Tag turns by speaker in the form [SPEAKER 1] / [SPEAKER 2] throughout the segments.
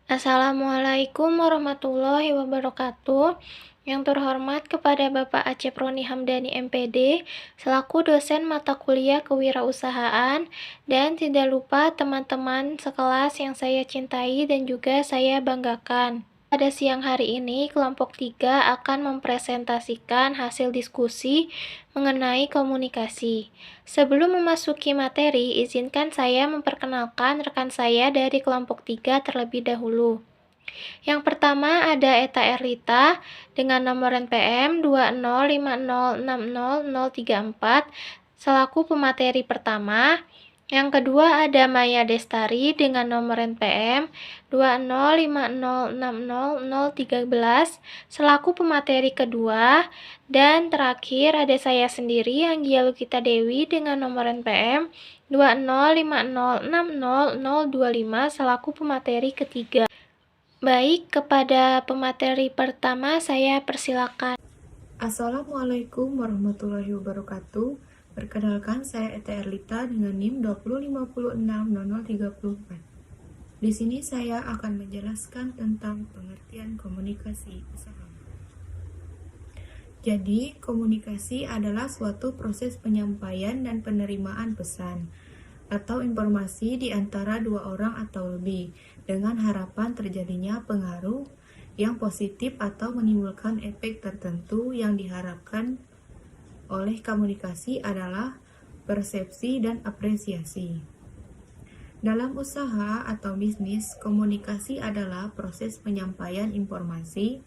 [SPEAKER 1] Assalamualaikum warahmatullahi wabarakatuh. Yang terhormat kepada Bapak Acep Roni Hamdani MPD, selaku dosen mata kuliah kewirausahaan, dan tidak lupa teman-teman sekelas yang saya cintai dan juga saya banggakan. Pada siang hari ini, kelompok 3 akan mempresentasikan hasil diskusi mengenai komunikasi. Sebelum memasuki materi, izinkan saya memperkenalkan rekan saya dari kelompok 3 terlebih dahulu. Yang pertama ada Eta Erlita dengan nomor NPM 205060034 selaku pemateri pertama. Yang kedua ada Maya Destari dengan nomor NPM 205060013 selaku pemateri kedua. Dan terakhir ada saya sendiri Anggia Lukita Dewi dengan nomor NPM 205060025 selaku pemateri ketiga. Baik, kepada pemateri pertama saya persilakan.
[SPEAKER 2] Assalamualaikum warahmatullahi wabarakatuh. Perkenalkan, saya Eta Erlita dengan NIM 205600034. Di sini saya akan menjelaskan tentang pengertian komunikasi usaha. Jadi, komunikasi adalah suatu proses penyampaian dan penerimaan pesan atau informasi di antara dua orang atau lebih dengan harapan terjadinya pengaruh yang positif atau menimbulkan efek tertentu. Yang diharapkan oleh komunikasi adalah persepsi dan apresiasi. Dalam usaha atau bisnis, komunikasi adalah proses penyampaian informasi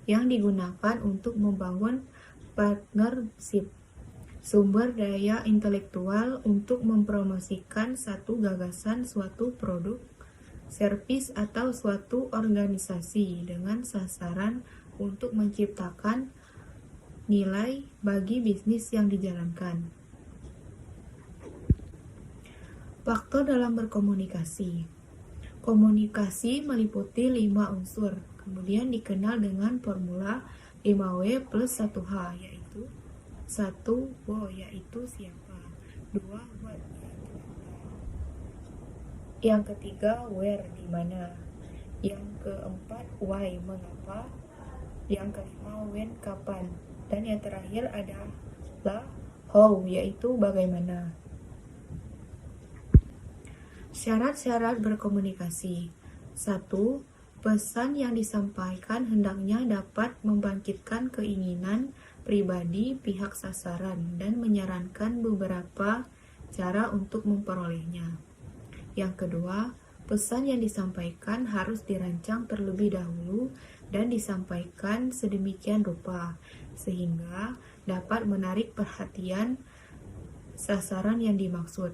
[SPEAKER 2] yang digunakan untuk membangun partnership, sumber daya intelektual untuk mempromosikan satu gagasan, suatu produk, servis atau suatu organisasi dengan sasaran untuk menciptakan nilai bagi bisnis yang dijalankan. Faktor dalam berkomunikasi. Komunikasi meliputi 5 unsur, kemudian dikenal dengan formula 5W plus 1H, yaitu 1. Wo, yaitu siapa. 2. What, yaitu apa. Yang ketiga, where, di mana. Yang keempat, why, mengapa. Yang kelima, when, kapan. Dan yang terakhir adalah how, yaitu bagaimana. Syarat-syarat berkomunikasi. 1. Pesan yang disampaikan hendaknya dapat membangkitkan keinginan pribadi pihak sasaran dan menyarankan beberapa cara untuk memperolehnya. Yang kedua, pesan yang disampaikan harus dirancang terlebih dahulu dan disampaikan sedemikian rupa sehingga dapat menarik perhatian sasaran yang dimaksud.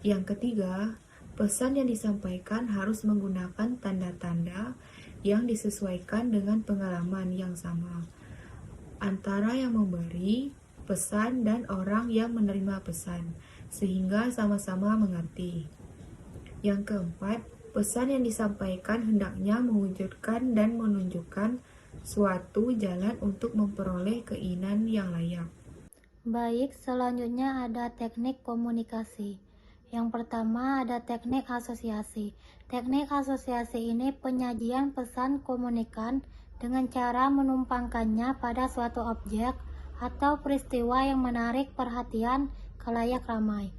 [SPEAKER 2] Yang ketiga, pesan yang disampaikan harus menggunakan tanda-tanda yang disesuaikan dengan pengalaman yang sama antara yang memberi pesan dan orang yang menerima pesan, sehingga sama-sama mengerti. Yang keempat, pesan yang disampaikan hendaknya mewujudkan dan menunjukkan suatu jalan untuk memperoleh keinginan yang layak.
[SPEAKER 3] Baik, selanjutnya ada teknik komunikasi. Yang pertama ada teknik asosiasi. Teknik asosiasi ini penyajian pesan komunikan dengan cara menumpangkannya pada suatu objek atau peristiwa yang menarik perhatian khalayak ramai.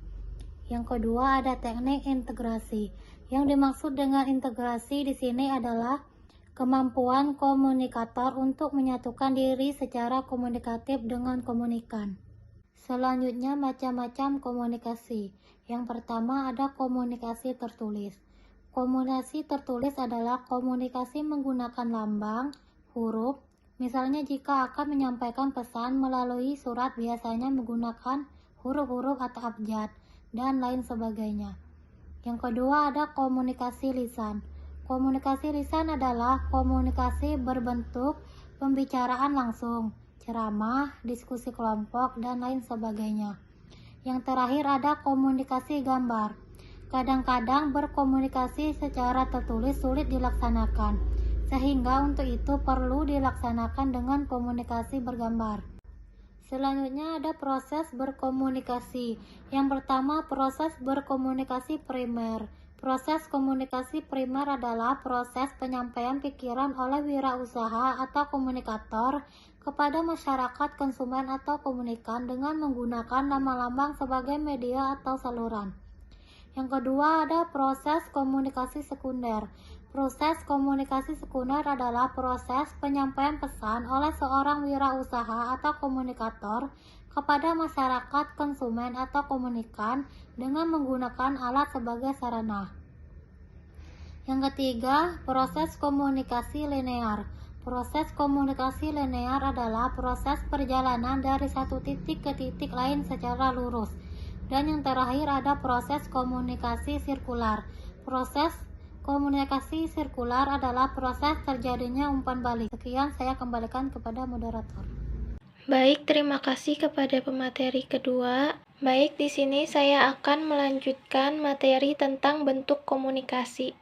[SPEAKER 3] Yang kedua ada teknik integrasi. Yang dimaksud dengan integrasi di sini adalah kemampuan komunikator untuk menyatukan diri secara komunikatif dengan komunikan. Selanjutnya macam-macam komunikasi. Yang pertama ada komunikasi tertulis. Komunikasi tertulis adalah komunikasi menggunakan lambang, huruf. Misalnya jika akan menyampaikan pesan melalui surat biasanya menggunakan huruf-huruf atau abjad dan lain sebagainya. Yang kedua ada komunikasi lisan. Komunikasi lisan adalah komunikasi berbentuk pembicaraan langsung, ceramah, diskusi kelompok, dan lain sebagainya. Yang terakhir ada komunikasi gambar. Kadang-kadang berkomunikasi secara tertulis sulit dilaksanakan, sehingga untuk itu perlu dilaksanakan dengan komunikasi bergambar. Selanjutnya ada proses berkomunikasi. Yang pertama proses berkomunikasi primer. Proses komunikasi primer adalah proses penyampaian pikiran oleh wirausaha atau komunikator kepada masyarakat, konsumen, atau komunikan dengan menggunakan nama lambang sebagai media atau saluran. Yang kedua ada proses komunikasi sekunder. Proses komunikasi sekunder adalah proses penyampaian pesan oleh seorang wirausaha atau komunikator kepada masyarakat, konsumen, atau komunikan dengan menggunakan alat sebagai sarana. Yang ketiga, proses komunikasi linear. Proses komunikasi linear adalah proses perjalanan dari satu titik ke titik lain secara lurus. Dan yang terakhir ada proses komunikasi sirkular. Proses komunikasi sirkular adalah proses terjadinya umpan balik. Sekian, saya kembalikan kepada moderator.
[SPEAKER 1] Baik, terima kasih kepada pemateri kedua. Baik, di sini saya akan melanjutkan materi tentang bentuk komunikasi.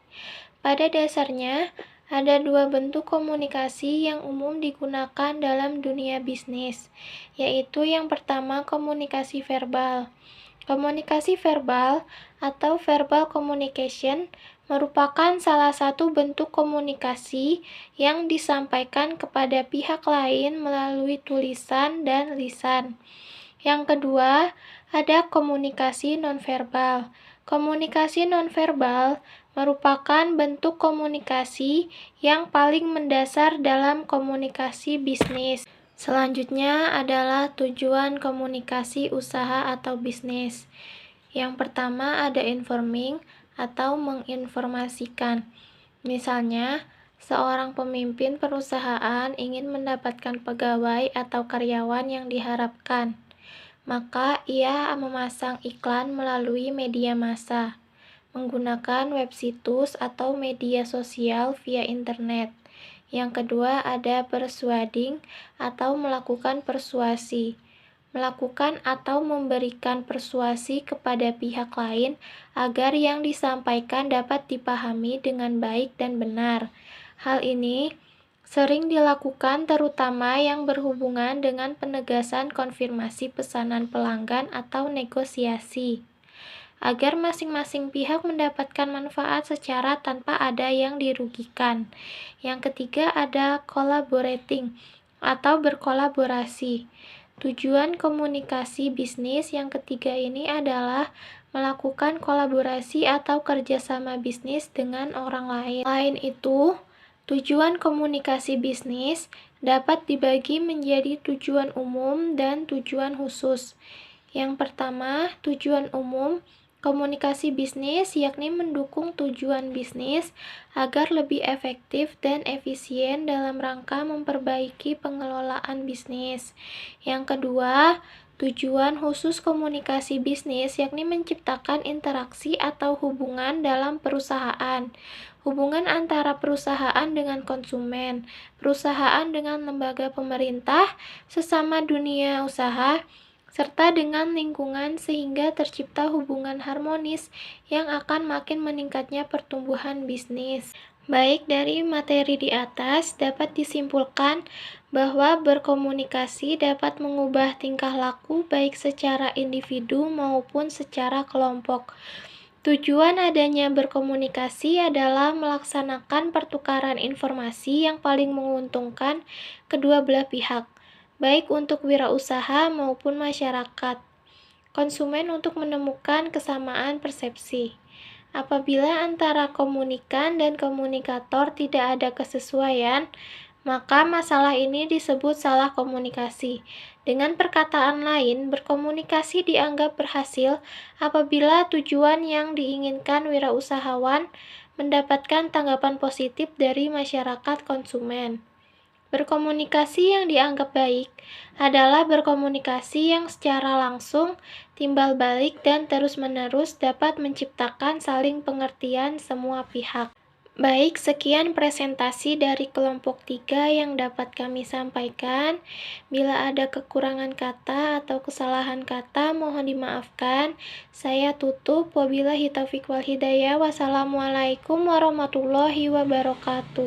[SPEAKER 1] Pada dasarnya, ada dua bentuk komunikasi yang umum digunakan dalam dunia bisnis, yaitu yang pertama komunikasi verbal. Komunikasi verbal atau verbal communication merupakan salah satu bentuk komunikasi yang disampaikan kepada pihak lain melalui tulisan dan lisan. Yang kedua, ada komunikasi nonverbal. Komunikasi nonverbal merupakan bentuk komunikasi yang paling mendasar dalam komunikasi bisnis. Selanjutnya adalah tujuan komunikasi usaha atau bisnis. Yang pertama ada informing atau menginformasikan. Misalnya, seorang pemimpin perusahaan ingin mendapatkan pegawai atau karyawan yang diharapkan, maka ia memasang iklan melalui media massa, menggunakan web situs atau media sosial via internet. Yang kedua ada persuading atau melakukan persuasi. Melakukan atau memberikan persuasi kepada pihak lain agar yang disampaikan dapat dipahami dengan baik dan benar. Hal ini sering dilakukan terutama yang berhubungan dengan penegasan konfirmasi pesanan pelanggan atau negosiasi, agar masing-masing pihak mendapatkan manfaat secara tanpa ada yang dirugikan. Yang ketiga ada collaborating atau berkolaborasi. Tujuan komunikasi bisnis yang ketiga ini adalah melakukan kolaborasi atau kerjasama bisnis dengan orang lain. Selain itu, tujuan komunikasi bisnis dapat dibagi menjadi tujuan umum dan tujuan khusus. Yang pertama, tujuan umum komunikasi bisnis yakni mendukung tujuan bisnis agar lebih efektif dan efisien dalam rangka memperbaiki pengelolaan bisnis. Yang kedua, tujuan khusus komunikasi bisnis yakni menciptakan interaksi atau hubungan dalam perusahaan. Hubungan antara perusahaan dengan konsumen, perusahaan dengan lembaga pemerintah, sesama dunia usaha, serta dengan lingkungan sehingga tercipta hubungan harmonis yang akan makin meningkatnya pertumbuhan bisnis. Baik, dari materi di atas dapat disimpulkan bahwa berkomunikasi dapat mengubah tingkah laku baik secara individu maupun secara kelompok. Tujuan adanya berkomunikasi adalah melaksanakan pertukaran informasi yang paling menguntungkan kedua belah pihak, baik untuk wirausaha maupun masyarakat konsumen untuk menemukan kesamaan persepsi. Apabila antara komunikan dan komunikator tidak ada kesesuaian, maka masalah ini disebut salah komunikasi. Dengan perkataan lain, berkomunikasi dianggap berhasil apabila tujuan yang diinginkan wirausahawan mendapatkan tanggapan positif dari masyarakat konsumen. Berkomunikasi yang dianggap baik adalah berkomunikasi yang secara langsung, timbal balik, dan terus-menerus dapat menciptakan saling pengertian semua pihak. Baik, sekian presentasi dari kelompok 3 yang dapat kami sampaikan. Bila ada kekurangan kata atau kesalahan kata, mohon dimaafkan. Saya tutup. Wabillahi taufiq wal hidayah. Wassalamualaikum warahmatullahi wabarakatuh.